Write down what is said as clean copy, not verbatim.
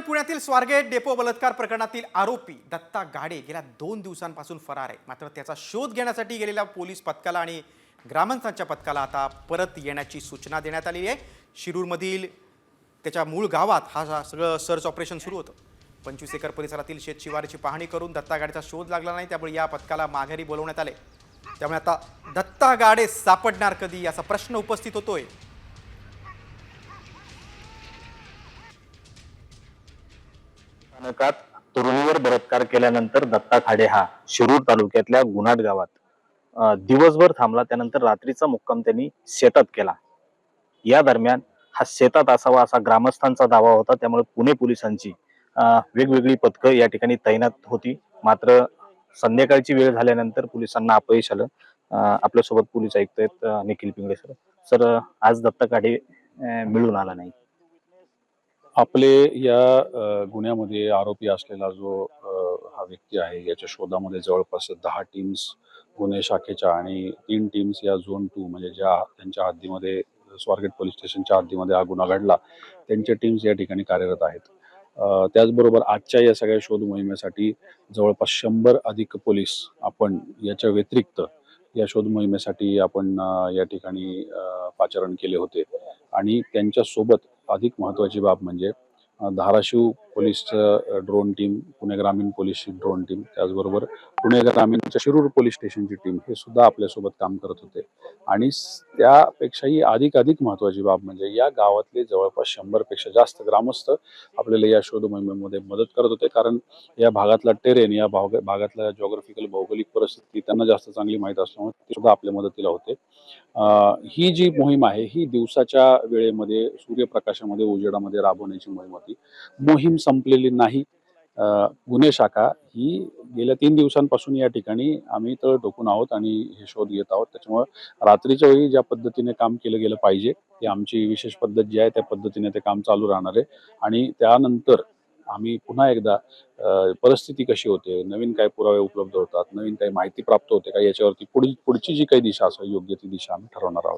पुण्यातील स्वारगेट डेपो बलात्कार प्रकरणातील आरोपी दत्ता गाडे गेल्या 2 दिवसांपासून फरार आहे। मात्र त्याचा शोध घेण्यासाठी गेलेल्या पोलीस पथकाला आणि ग्रामस्थांच्या पथकाला आता परत येण्याची सूचना देण्यात आली आहे। शिरूरमधील त्याच्या मूळ गावात हा सगळं सर्च ऑपरेशन सुरू होतं। 25 एकर परिसरातील शेतशिवारीची पाहणी करून दत्ता गाडेचा शोध लागला नाही, त्यामुळे या पथकाला माघारी बोलवण्यात आले। त्यामुळे आता दत्ता गाडे सापडणार कधी असा प्रश्न उपस्थित होतोय। स्थानकात तरुणीवर बलात्कार केल्यानंतर दत्ता खाडे हा शिरूर तालुक्यातल्या गुन्हाट गावात दिवसभर थांबला। त्यानंतर रात्रीचा मुक्काम त्यांनी शेतात केला। या दरम्यान हा शेतात असावा असा ग्रामस्थांचा दावा होता। त्यामुळे पुणे पोलिसांची वेगवेगळी पथकं या ठिकाणी तैनात होती। मात्र संध्याकाळची वेळ झाल्यानंतर पोलिसांना अपयश आलं। आपल्यासोबत पोलीस आयुक्त आहेत निखिल पिंगळे सर। सर, आज दत्ता खाडे मिळून आला नाही। आपले या गुन्ह्यामध्ये आरोपी असलेला जो हा व्यक्ती आहे, याच्या शोधामध्ये जवळपास 10 टीम्स गुन्हे शाखेच्या आणि 3 टीम्स या झोन 2 म्हणजे ज्या त्यांच्या हद्दीमध्ये स्वारगेट पोलीस स्टेशनच्या हद्दीमध्ये हा गुन्हा घडला, त्यांच्या टीम्स या ठिकाणी कार्यरत आहेत। त्याचबरोबर आजच्या या सगळ्या शोध मोहिमेसाठी जवळपास 100 अधिक पोलीस आपण याच्या व्यतिरिक्त या शोध मोहिमेसाठी आपण या ठिकाणी पाचारण केले होते। आणि त्यांच्या सोबत अधिक महत्त्वाची बाब म्हणजे Dharashiv police drone team, Pune ग्रामीण पोलीसची ड्रोन टीम, त्याचबरोबर पुणे ग्रामीणच्या शिरूर पोलीस स्टेशनची टीम हे सुद्धा आपल्यासोबत काम करत होते। आणि त्यापेक्षाही अधिक महत्त्वाची बाब म्हणजे या गावातले जवळपास 100 पेक्षा जास्त ग्रामस्थ आपल्याला या शोध मोहिमेमध्ये मदत करत होते। कारण या भागातला टेरेन, या भागातला जॉग्राफिकल भौगोलिक परिस्थिती त्यांना जास्त चांगली माहीत असल्यामुळे ते सुद्धा आपल्या मदतीला होते। ही जी मोहीम आहे ही दिवसाच्या वेळेमध्ये सूर्यप्रकाशामध्ये उजेडामध्ये राबवण्याची मोहीम होती। मोहीम संपलेली नाही। गुन्हे शाखा ही गेल्या 3 दिवसांपासून या ठिकाणी आम्ही तळ ठोकून आहोत आणि हे शोध घेत आहोत। त्याच्यामुळे रात्रीच्या वेळी ज्या पद्धतीने काम केलं गेलं पाहिजे, ती आमची विशेष पद्धत जी आहे त्या पद्धतीने ते काम चालू राहणार आहे। आणि त्यानंतर आम्ही पुन्हा एकदा परिस्थिती कशी होते, नवीन काय पुरावे उपलब्ध होतात, नवीन काही माहिती प्राप्त होते का, याच्यावरती पुढची जी काही दिशा असेल योग्य ती दिशा आम्ही ठरवणार आहोत।